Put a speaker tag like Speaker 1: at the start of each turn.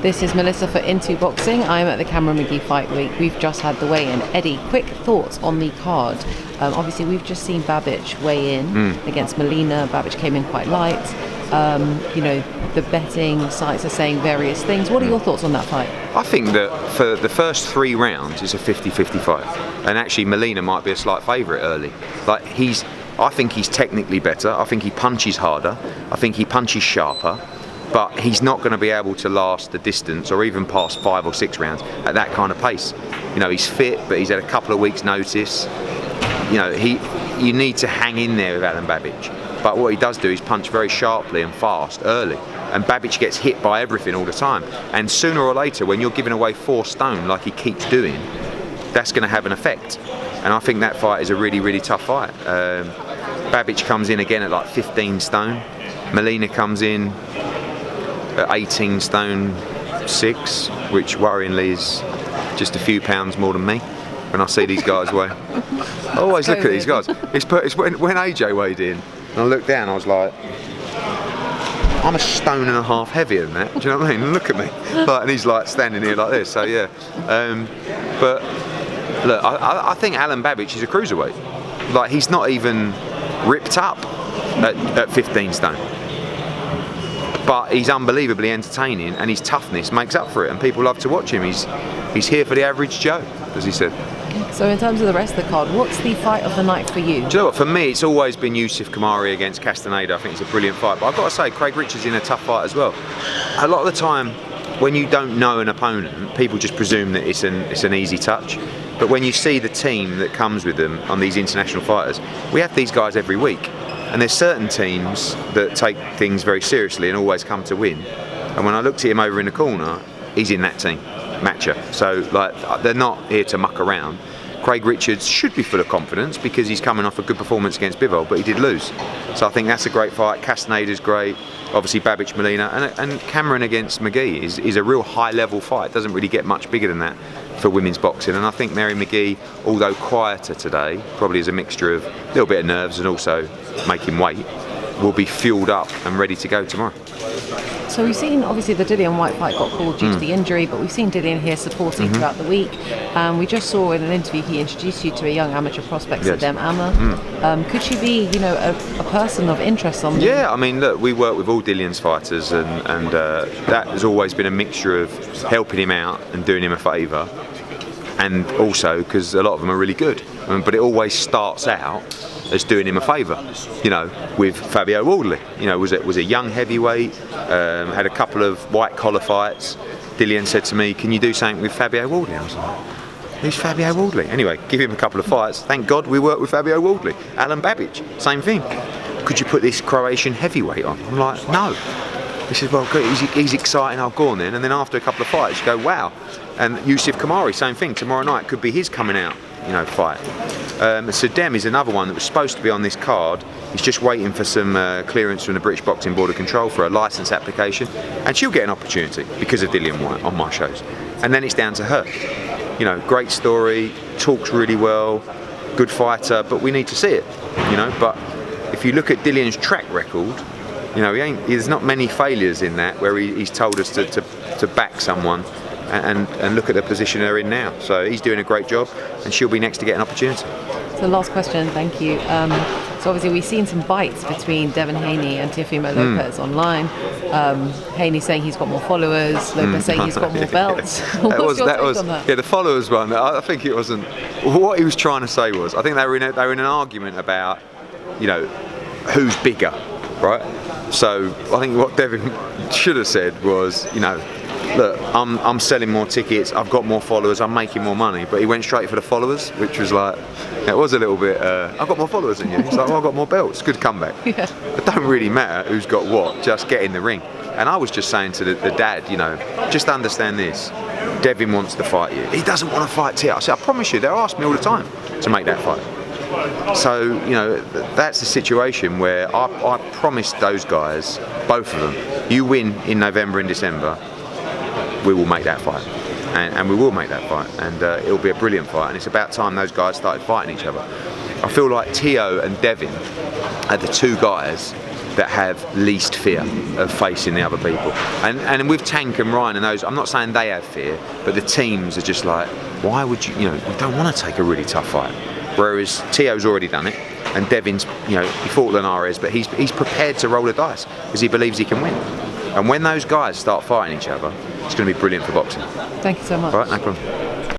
Speaker 1: This is Melissa for Into Boxing. I'm at the Cameron McGee Fight Week. We've just had the weigh-in. Eddie, quick thoughts on the card. Obviously, we've just seen Babic weigh in against Molina. Babic came in quite light. The betting sites are saying various things. What are your thoughts on that fight?
Speaker 2: I think that for the first 3 rounds, it's a 50-50 fight. And actually, Molina might be a slight favourite early. I think he's technically better. I think he punches harder. I think he punches sharper. But he's not going to be able to last the distance or even past 5 or 6 rounds at that kind of pace. He's fit, but he's had a couple of weeks' notice. You need to hang in there with Alen Babic. But what he does do is punch very sharply and fast early. And Babic gets hit by everything all the time. And sooner or later, when you're giving away 4 stone like he keeps doing, that's going to have an effect. And I think that fight is a really, really tough fight. Babic comes in again at like 15 stone. Molina comes in at 18 stone 6, which worryingly is just a few pounds more than me when I see these guys weigh. I always look at these guys. It's when AJ weighed in, and I looked down, I was like, I'm a stone and a half heavier than that. Do you know what I mean? Look at me. And he's like standing here like this. So yeah. But look, I think Alen Babic is a cruiserweight. He's not even ripped up at 15 stone. But he's unbelievably entertaining, and his toughness makes up for it, and people love to watch him. He's here for the average Joe, as he said.
Speaker 1: So in terms of the rest of the card, what's the fight of the night for you?
Speaker 2: Do you know what? For me, it's always been Yusuf Kamari against Castaneda. I think it's a brilliant fight. But I've got to say, Craig Richards in a tough fight as well. A lot of the time, when you don't know an opponent, people just presume that it's an easy touch. But when you see the team that comes with them on these international fighters, we have these guys every week. And there's certain teams that take things very seriously and always come to win. And when I looked at him over in the corner, he's in that team, matcher. So they're not here to muck around. Craig Richards should be full of confidence because he's coming off a good performance against Bivol, but he did lose. So I think that's a great fight. Castaneda's great. Obviously Babic, Molina, and Cameron against McGee is a real high-level fight. It doesn't really get much bigger than that for women's boxing. And I think Mary McGee, although quieter today, probably is a mixture of a little bit of nerves and also making weight, will be fueled up and ready to go tomorrow.
Speaker 1: So we've seen, obviously, the Dillian White fight got called due to the injury, but we've seen Dillian here supporting throughout the week. We just saw in an interview he introduced you to a young amateur prospect, Sadem Amma. Could she be, a person of interest on?
Speaker 2: Yeah, I mean, look, we work with all Dillian's fighters, and that has always been a mixture of helping him out and doing him a favour, and also because a lot of them are really good. But it always starts out as doing him a favour, with Fabio Wardley. Was a young heavyweight, had a couple of white collar fights. Dillian said to me, "Can you do something with Fabio Wardley?" I was like, "Who's Fabio Wardley?" Anyway, give him a couple of fights. Thank God we work with Fabio Wardley. Alen Babic, same thing. "Could you put this Croatian heavyweight on?" I'm like, "No." He said, "Well, good, he's exciting, I'll go on then." And then after a couple of fights, you go, "Wow." And Yusuf Kamari, same thing. Tomorrow night could be his coming out, fight. Sadem is another one that was supposed to be on this card. He's just waiting for some clearance from the British Boxing Board of Control for a licence application, and she'll get an opportunity because of Dillian White on my shows. And then it's down to her. Great story, talks really well, good fighter, but we need to see it. But if you look at Dillian's track record, there's not many failures in that where he's told us to back someone. And look at the position they're in now. So he's doing a great job, and she'll be next to get an opportunity.
Speaker 1: So last question, thank you. So obviously we've seen some bites between Devin Haney and Teofimo Lopez online. Haney saying he's got more followers, Lopez saying he's got more belts. What's your take on that?
Speaker 2: Yeah, the followers one. I think it wasn't. What he was trying to say was, I think they were in an argument about, who's bigger, right? So I think what Devin should have said was, look, I'm selling more tickets, I've got more followers, I'm making more money. But he went straight for the followers, which was like, it was a little bit, I've got more followers than you. He's like, well, I've got more belts. Good comeback. Yeah. It don't really matter who's got what, just get in the ring. And I was just saying to the dad, just understand this. Devin wants to fight you. He doesn't want to fight Tia. I said, I promise you, they'll ask me all the time to make that fight. So, that's the situation where I promised those guys, both of them, you win in November and December, we will make that fight, and we will make that fight, and it'll be a brilliant fight, and it's about time those guys started fighting each other. I feel like Teo and Devin are the two guys that have least fear of facing the other people. And with Tank and Ryan and those, I'm not saying they have fear, but the teams are just like, why would you, we don't want to take a really tough fight. Whereas Teo's already done it, and Devin's, he fought Linares, but he's prepared to roll the dice because he believes he can win. And when those guys start fighting each other, it's going to be brilliant for boxing.
Speaker 1: Thank you so much.
Speaker 2: All right, no problem.